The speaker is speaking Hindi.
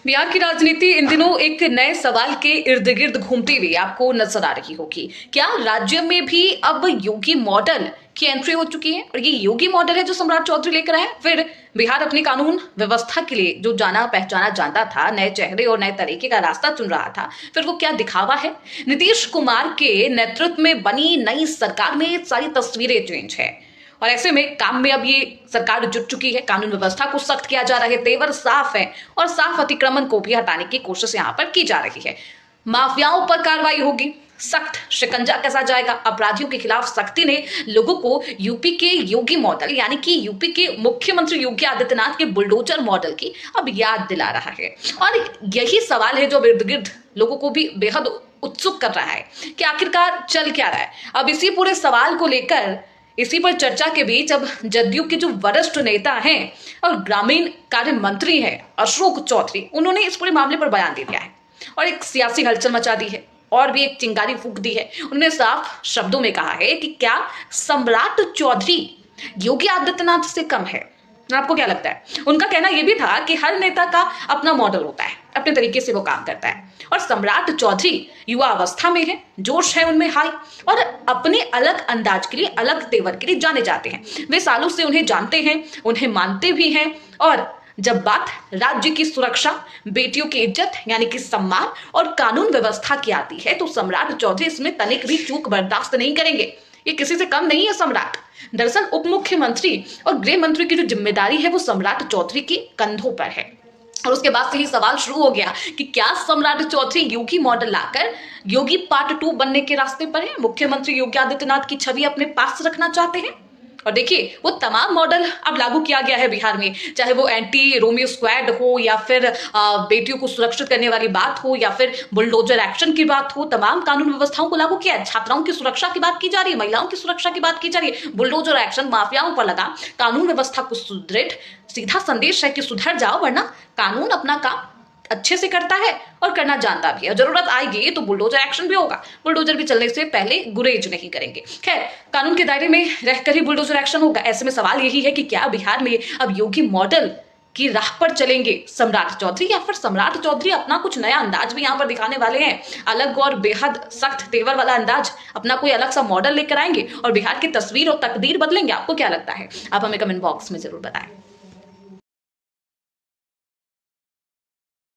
बिहार की राजनीति इन दिनों एक नए सवाल के इर्द गिर्द घूमती हुई आपको नजर आ रही होगी। क्या राज्य में भी अब योगी मॉडल की एंट्री हो चुकी है और ये योगी मॉडल है जो सम्राट चौधरी लेकर आए? फिर बिहार अपनी कानून व्यवस्था के लिए जो जाना पहचाना जाता था, नए चेहरे और नए तरीके का रास्ता चुन रहा था, फिर वो क्या दिखावा है? नीतीश कुमार के नेतृत्व में बनी नई सरकार में सारी तस्वीरें चेंज है और ऐसे में काम में अब ये सरकार जुट चुकी है। कानून व्यवस्था को सख्त किया जा रहा है, तेवर साफ है और साफ अतिक्रमण को भी हटाने की कोशिश यहां पर की जा रही है। माफियाओं पर कार्रवाई होगी, सख्त शिकंजा कसा जाएगा, अपराधियों के खिलाफ सख्ती ने लोगों को यूपी के योगी मॉडल यानी कि यूपी के मुख्यमंत्री योगी आदित्यनाथ के बुलडोजर मॉडल की अब याद दिला रहा है। और यही सवाल है जो इर्द गिर्द लोगों को भी बेहद उत्सुक कर रहा है कि आखिरकार चल क्या रहा है। अब इसी पूरे सवाल को लेकर, इसी पर चर्चा के बीच अब जदयू के जो वरिष्ठ नेता हैं और ग्रामीण कार्य मंत्री हैं अशोक चौधरी, उन्होंने इस पूरे मामले पर बयान दे दिया है और एक सियासी हलचल मचा दी है और भी एक चिंगारी फूंक दी है। उन्होंने साफ शब्दों में कहा है कि क्या सम्राट चौधरी योगी आदित्यनाथ से कम है? आपको क्या लगता है? उनका कहना यह भी था कि हर नेता का अपना मॉडल होता है, अपने तरीके से वो काम करता है और सम्राट चौधरी युवा अवस्था में है, जोश है उनमें हाई और अपने अलग अंदाज के लिए, अलग तेवर के लिए जाने जाते हैं। वे सालों से उन्हें जानते हैं, उन्हें मानते भी हैं और जब बात राज्य की सुरक्षा, बेटियों की इज्जत यानी कि सम्मान और कानून व्यवस्था की आती है तो सम्राट चौधरी इसमें तनिक भी चूक बर्दाश्त नहीं करेंगे। ये किसी से कम नहीं है सम्राट। दरअसल उप मुख्यमंत्री और गृह मंत्री की जो जिम्मेदारी है वो सम्राट चौधरी के कंधों पर है। और उसके बाद से ही सवाल शुरू हो गया कि क्या सम्राट चौधरी योगी मॉडल लाकर योगी पार्ट 2 बनने के रास्ते पर है? मुख्यमंत्री योगी आदित्यनाथ की छवि अपने पास रखना चाहते हैं? और देखिए, वो तमाम मॉडल अब लागू किया गया है बिहार में, चाहे वो एंटी रोमियो स्क्वाड हो या फिर बेटियों को सुरक्षित करने वाली बात हो या फिर बुलडोजर एक्शन की बात हो। तमाम कानून व्यवस्थाओं को लागू किया है। छात्राओं की सुरक्षा की बात की जा रही है, महिलाओं की सुरक्षा की बात की जा रही है। बुलडोजर एक्शन माफियाओं पर लगा, कानून व्यवस्था को सुदृढ़। सीधा संदेश है कि सुधर जाओ वरना कानून अपना काम अच्छे से करता है और करना जानता भी है। जरूरत आएगी तो बुलडोजर एक्शन भी होगा। बुलडोजर भी चलने से पहले गुरेज नहीं करेंगे। खैर, कानून के दायरे में रहकर ही बुलडोजर एक्शन होगा। ऐसे में सवाल यही है कि क्या बिहार में अब योगी मॉडल की राह पर चलेंगे सम्राट चौधरी या फिर सम्राट चौधरी अपना कुछ नया अंदाज भी यहाँ पर दिखाने वाले हैं, अलग और बेहद सख्त तेवर वाला अंदाज, अपना कोई अलग सा मॉडल लेकर आएंगे और बिहार की तस्वीर और तकदीर बदलेंगे? आपको क्या लगता है? आप हमें कमेंट बॉक्स में जरूर बताएं।